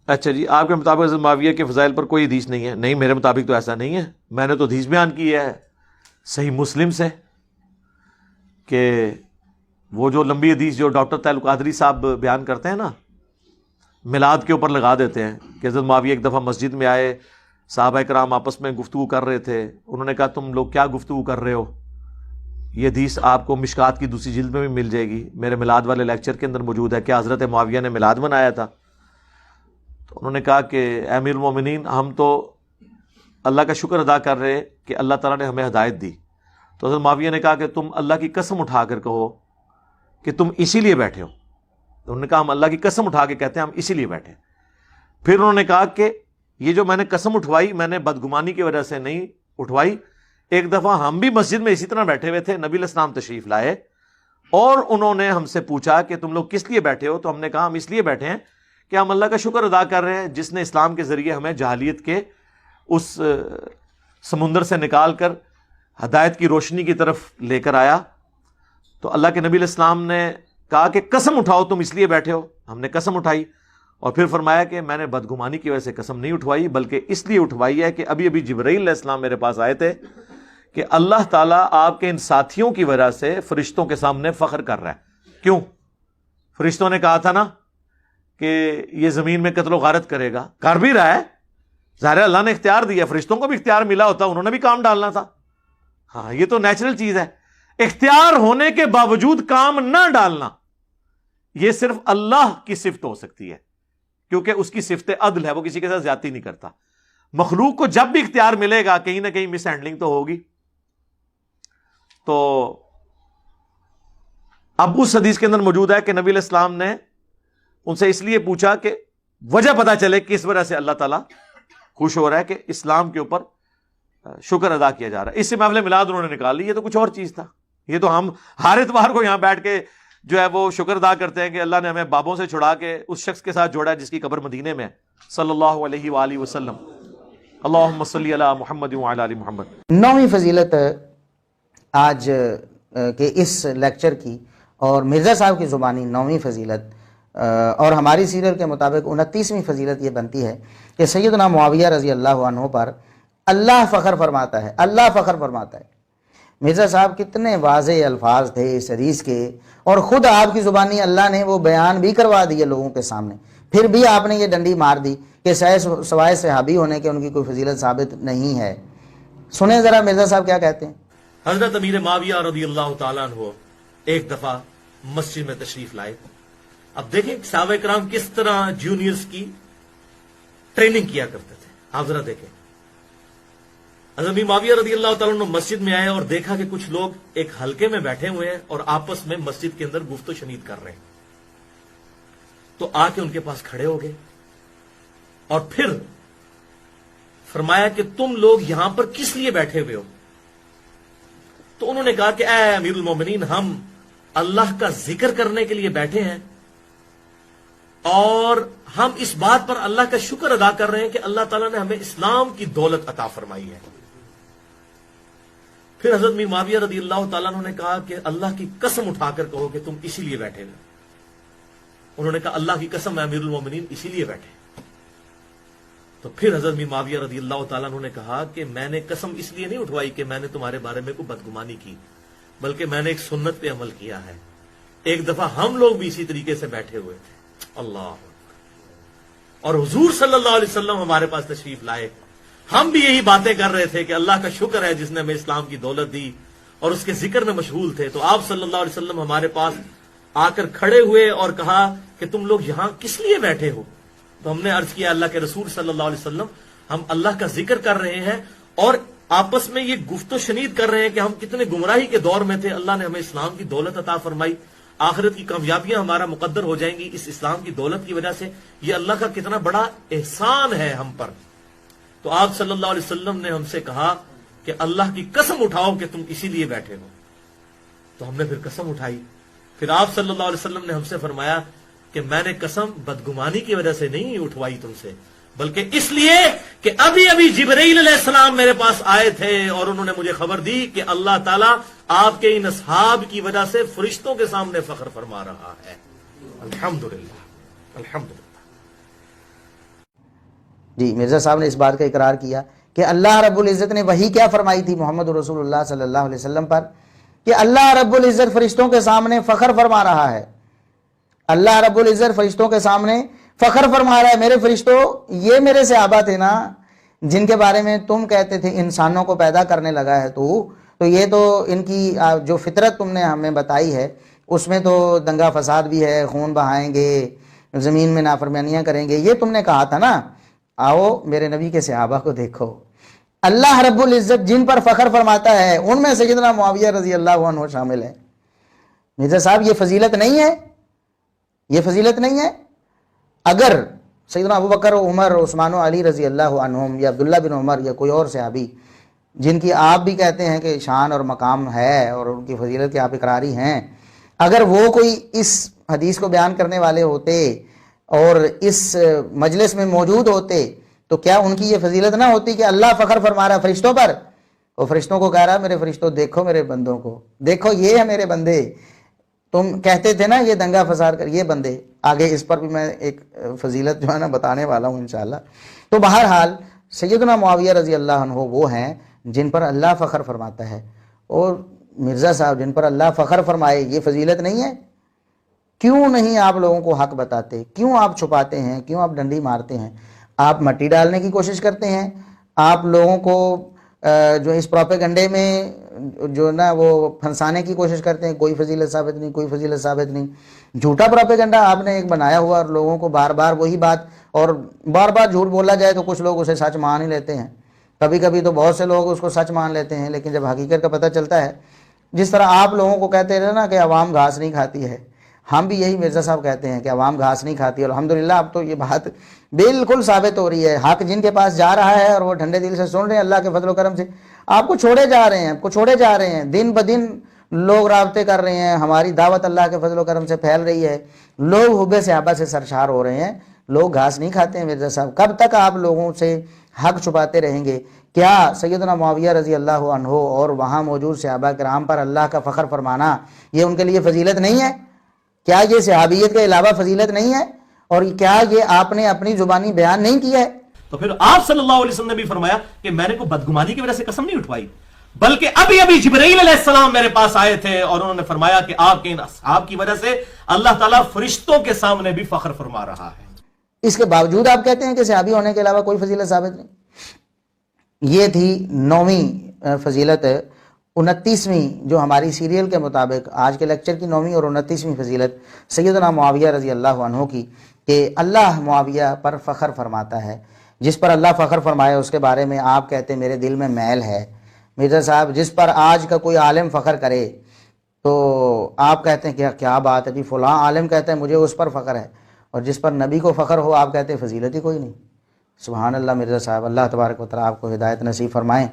اچھا جی، آپ کے مطابق حضرت معاویہ کے فضائل پر کوئی حدیث نہیں ہے؟ نہیں، میرے مطابق تو ایسا نہیں ہے. میں نے تو حدیث بیان کی ہے صحیح مسلم سے کہ وہ جو لمبی حدیث جو ڈاکٹر طاہر القادری صاحب بیان کرتے ہیں نا، میلاد کے اوپر لگا دیتے ہیں کہ حضرت معاویہ ایک دفعہ مسجد میں آئے، صحابہ کرام آپس میں گفتگو کر رہے تھے، انہوں نے کہا تم لوگ کیا گفتگو کر رہے ہو؟ یہ حدیث آپ کو مشکات کی دوسری جلد میں بھی مل جائے گی، میرے میلاد والے لیکچر کے اندر موجود ہے. کیا حضرت معاویہ نے میلاد منایا تھا؟ تو انہوں نے کہا کہ اے امیر المومنین، ہم تو اللہ کا شکر ادا کر رہے کہ اللہ تعالیٰ نے ہمیں ہدایت دی. تو حضرت معاویہ نے کہا کہ تم اللہ کی قسم اٹھا کر کہو کہ تم اسی لیے بیٹھے ہو. تو انہوں نے کہا ہم اللہ کی قسم اٹھا کے کہتے ہیں ہم اسی لیے بیٹھے. پھر انہوں نے کہا کہ یہ جو میں نے قسم اٹھوائی میں نے بدگمانی کی وجہ سے نہیں اٹھوائی. ایک دفعہ ہم بھی مسجد میں اسی طرح بیٹھے ہوئے تھے، نبی علیہ السلام تشریف لائے اور انہوں نے ہم سے پوچھا کہ تم لوگ کس لیے بیٹھے ہو؟ تو ہم نے کہا ہم اس لیے بیٹھے ہیں کہ ہم اللہ کا شکر ادا کر رہے ہیں جس نے اسلام کے ذریعے ہمیں جہالیت کے اس سمندر سے نکال کر ہدایت کی روشنی کی طرف لے کر آیا. تو اللہ کے نبی علیہ السلام نے کہا کہ قسم اٹھاؤ تم اس لیے بیٹھے ہو. ہم نے قسم اٹھائی اور پھر فرمایا کہ میں نے بدگمانی کی وجہ سے قسم نہیں اٹھوائی بلکہ اس لیے اٹھوائی ہے کہ ابھی ابھی جبرائیل علیہ السلام میرے پاس آئے تھے کہ اللہ تعالیٰ آپ کے ان ساتھیوں کی وجہ سے فرشتوں کے سامنے فخر کر رہا ہے. کیوں؟ فرشتوں نے کہا تھا نا کہ یہ زمین میں قتل و غارت کرے گا، کر بھی رہا ہے. ظاہر اللہ نے اختیار دیا، فرشتوں کو بھی اختیار ملا ہوتا انہوں نے بھی کام ڈالنا تھا. ہاں یہ تو نیچرل چیز ہے. اختیار ہونے کے باوجود کام نہ ڈالنا یہ صرف اللہ کی صفت ہو سکتی ہے کیونکہ اس کی صفت عدل ہے، وہ کسی کے ساتھ زیادتی نہیں کرتا. مخلوق کو جب بھی اختیار ملے گا کہیں نہ کہیں مس ہینڈلنگ تو ہوگی. تو اب اس حدیث کے اندر موجود ہے کہ نبی علیہ السلام نے ان سے اس لیے پوچھا کہ وجہ پتا چلے کس وجہ سے اللہ تعالیٰ خوش ہو رہا ہے کہ اسلام کے اوپر شکر ادا کیا جا رہا ہے. اس سے محفل میلاد انہوں نے نکال لی، یہ تو کچھ اور چیز تھا. یہ تو ہم ہر اتوار کو یہاں بیٹھ کے جو ہے وہ شکر ادا کرتے ہیں کہ اللہ نے ہمیں بابوں سے چھڑا کے اس شخص کے ساتھ جوڑا ہے جس کی قبر مدینے میں صلی اللہ علیہ وآلہ وسلم. اللہم صلی علی محمد وعلی آل محمد. 9ویں فضیلت آج کے اس لیکچر کی اور مرزا صاحب کی زبانی 9ویں فضیلت اور ہماری سیریل کے مطابق 29ویں فضیلت یہ بنتی ہے کہ سیدنا معاویہ رضی اللہ عنہ پر اللہ فخر فرماتا ہے. اللہ فخر فرماتا ہے. مرزا صاحب کتنے واضح الفاظ تھے اس حدیث کے، اور خود آپ کی زبانی اللہ نے وہ بیان بھی کروا دیے لوگوں کے سامنے، پھر بھی آپ نے یہ ڈنڈی مار دی کہ سوائے صحابی ہونے کے ان کی کوئی فضیلت ثابت نہیں ہے. سنیں ذرا مرزا صاحب کیا کہتے ہیں. حضرت امیر معاویہ رضی اللہ تعالیٰ عنہ ایک دفعہ مسجد میں تشریف لائے. اب دیکھیں صحابہ کرام کس طرح جونیئرز کی ٹریننگ کیا کرتے تھے. آپ ذرا دیکھیں حضرت امیر معاویہ رضی اللہ تعالیٰ عنہ مسجد میں آئے اور دیکھا کہ کچھ لوگ ایک حلقے میں بیٹھے ہوئے ہیں اور آپس میں مسجد کے اندر گفت و شنید کر رہے ہیں. تو آ کے ان کے پاس کھڑے ہو گئے اور پھر فرمایا کہ تم لوگ یہاں پر کس لیے بیٹھے ہوئے ہو؟ تو انہوں نے کہا کہ اے امیر المومنین، ہم اللہ کا ذکر کرنے کے لیے بیٹھے ہیں اور ہم اس بات پر اللہ کا شکر ادا کر رہے ہیں کہ اللہ تعالیٰ نے ہمیں اسلام کی دولت عطا فرمائی ہے. پھر حضرت امیر معاویہ رضی اللہ تعالیٰ عنہ نے کہا کہ اللہ کی قسم اٹھا کر کہو کہ تم اسی لیے بیٹھے ہوئے. انہوں نے کہا اللہ کی قسم امیر المومنین اسی لیے بیٹھے. تو پھر حضرت امیر معاویہ رضی اللہ تعالیٰ عنہ نے کہا کہ میں نے قسم اس لیے نہیں اٹھوائی کہ میں نے تمہارے بارے میں کوئی بدگمانی کی، بلکہ میں نے ایک سنت پہ عمل کیا ہے. ایک دفعہ ہم لوگ بھی اسی طریقے سے بیٹھے ہوئے تھے. اللہ اور حضور صلی اللہ علیہ وسلم ہمارے پاس تشریف لائے، ہم بھی یہی باتیں کر رہے تھے کہ اللہ کا شکر ہے جس نے ہمیں اسلام کی دولت دی، اور اس کے ذکر میں مشغول تھے. تو آپ صلی اللہ علیہ وسلم ہمارے پاس آ کر کھڑے ہوئے اور کہا کہ تم لوگ یہاں کس لیے بیٹھے ہو؟ تو ہم نے عرض کیا اللہ کے رسول صلی اللہ علیہ وسلم، ہم اللہ کا ذکر کر رہے ہیں اور آپس میں یہ گفت و شنید کر رہے ہیں کہ ہم کتنے گمراہی کے دور میں تھے، اللہ نے ہمیں اسلام کی دولت عطا فرمائی، آخرت کی کامیابیاں ہمارا مقدر ہو جائیں گی اس اسلام کی دولت کی وجہ سے. یہ اللہ کا کتنا بڑا احسان ہے ہم پر. تو آپ صلی اللہ علیہ وسلم نے ہم سے کہا کہ اللہ کی قسم اٹھاؤ کہ تم اسی لیے بیٹھے ہو. تو ہم نے پھر قسم اٹھائی. پھر آپ صلی اللہ علیہ وسلم نے ہم سے فرمایا کہ میں نے قسم بدگمانی کی وجہ سے نہیں اٹھوائی تم سے، بلکہ اس لیے کہ ابھی ابھی جبرائیل علیہ السلام میرے پاس آئے تھے اور انہوں نے مجھے خبر دی کہ اللہ تعالیٰ آپ کے ان اصحاب کی وجہ سے فرشتوں کے سامنے فخر فرما رہا ہے. الحمدللہ الحمدللہ. جی مرزا صاحب نے اس بات کا اقرار کیا کہ اللہ رب العزت نے وہی کیا فرمائی تھی محمد رسول اللہ صلی اللہ علیہ وسلم پر کہ اللہ رب العزت فرشتوں کے سامنے فخر فرما رہا ہے. اللہ رب العزت فرشتوں کے سامنے فخر فرما رہا ہے, میرے فرشتوں یہ میرے صحابہ تھے نا جن کے بارے میں تم کہتے تھے انسانوں کو پیدا کرنے لگا ہے تو یہ تو ان کی جو فطرت تم نے ہمیں بتائی ہے اس میں تو دنگا فساد بھی ہے, خون بہائیں گے, زمین میں نافرمانیاں کریں گے, یہ تم نے کہا تھا نا. آؤ میرے نبی کے صحابہ کو دیکھو, اللہ رب العزت جن پر فخر فرماتا ہے ان میں سیدنا معاویہ رضی اللہ عنہ شامل ہے. مرزا صاحب یہ فضیلت نہیں ہے, یہ فضیلت نہیں ہے. اگر سیدنا ابوبکر عمر عثمان و علی رضی اللہ عنہم یا عبداللہ بن عمر یا کوئی اور صحابی جن کی آپ بھی کہتے ہیں کہ شان اور مقام ہے اور ان کی فضیلت کے آپ اقراری ہیں, اگر وہ کوئی اس حدیث کو بیان کرنے والے ہوتے اور اس مجلس میں موجود ہوتے تو کیا ان کی یہ فضیلت نہ ہوتی کہ اللہ فخر فرما رہا فرشتوں پر, اور فرشتوں کو کہہ رہا میرے فرشتوں دیکھو میرے بندوں کو, دیکھو یہ ہے میرے بندے, تم کہتے تھے نا یہ دنگا فساد کر, یہ بندے. آگے اس پر بھی میں ایک فضیلت جو ہے نا بتانے والا ہوں انشاءاللہ. تو بہرحال سیدنا معاویہ رضی اللہ عنہ وہ ہیں جن پر اللہ فخر فرماتا ہے, اور مرزا صاحب جن پر اللہ فخر فرمائے یہ فضیلت نہیں ہے. کیوں نہیں آپ لوگوں کو حق بتاتے, کیوں آپ چھپاتے ہیں, کیوں آپ ڈنڈی مارتے ہیں, آپ مٹی ڈالنے کی کوشش کرتے ہیں, آپ لوگوں کو جو اس پروپیگنڈے میں جو نا وہ پھنسانے کی کوشش کرتے ہیں, کوئی فضیلت ثابت نہیں, کوئی فضیلت ثابت نہیں. جھوٹا پروپیگنڈا آپ نے ایک بنایا ہوا, اور لوگوں کو بار بار وہی بات, اور بار بار جھوٹ بولا جائے تو کچھ لوگ اسے سچ مان ہی لیتے ہیں, کبھی کبھی تو بہت سے لوگ اس کو سچ مان لیتے ہیں, لیکن جب حقیقت کا پتہ چلتا ہے, جس طرح آپ لوگوں کو کہتے رہے نا کہ عوام گھاس نہیں کھاتی ہے, ہم بھی یہی مرزا صاحب کہتے ہیں کہ عوام گھاس نہیں کھاتی, اور الحمدللہ اب تو یہ بات بالکل ثابت ہو رہی ہے. حق جن کے پاس جا رہا ہے اور وہ ٹھنڈے دل سے سن رہے ہیں اللہ کے فضل و کرم سے, آپ کو چھوڑے جا رہے ہیں, آپ کو چھوڑے جا رہے ہیں, دن بدن لوگ رابطے کر رہے ہیں, ہماری دعوت اللہ کے فضل و کرم سے پھیل رہی ہے, لوگ حب صحابہ سے سرشار ہو رہے ہیں, لوگ گھاس نہیں کھاتے ہیں. مرزا صاحب کب تک آپ لوگوں سے حق چھپاتے رہیں گے؟ کیا سیدنا معاویہ رضی اللہ عنہ اور وہاں موجود صحابہ کرام پر اللہ کا فخر فرمانا یہ ان کے لیے فضیلت نہیں ہے؟ کیا یہ صحابیت کے علاوہ فضیلت نہیں ہے؟ اور کیا یہ آپ نے اپنی زبانی بیان نہیں کیا ہے؟ تو پھر آپ صلی اللہ علیہ وسلم نے بھی فرمایا کہ میں نے کوئی بدگمانی کی وجہ سے قسم نہیں اٹھوائی, بلکہ ابھی جبرائیل علیہ السلام میرے پاس آئے تھے اور انہوں نے فرمایا کہ آپ کے ان اصحاب کی وجہ سے اللہ تعالیٰ فرشتوں کے سامنے بھی فخر فرما رہا ہے. اس کے باوجود آپ کہتے ہیں کہ صحابی ہونے کے علاوہ کوئی فضیلت ثابت نہیں. یہ تھی 9ویں فضیلت, 29ویں جو ہماری سیریل کے مطابق آج کے لیکچر کی 9ویں اور 29ویں فضیلت سیدنا معاویہ رضی اللہ عنہ کی, کہ اللہ معاویہ پر فخر فرماتا ہے. جس پر اللہ فخر فرمائے اس کے بارے میں آپ کہتے ہیں میرے دل میں میل ہے. مرزا صاحب جس پر آج کا کوئی عالم فخر کرے تو آپ کہتے ہیں کہ کیا بات ہے جی, فلاں عالم کہتے ہیں مجھے اس پر فخر ہے, اور جس پر نبی کو فخر ہو آپ کہتے ہیں فضیلت ہی کوئی نہیں. سبحان اللہ مرزا صاحب, اللہ تبارک و تعالیٰ آپ کو ہدایت نصیب فرمائیں.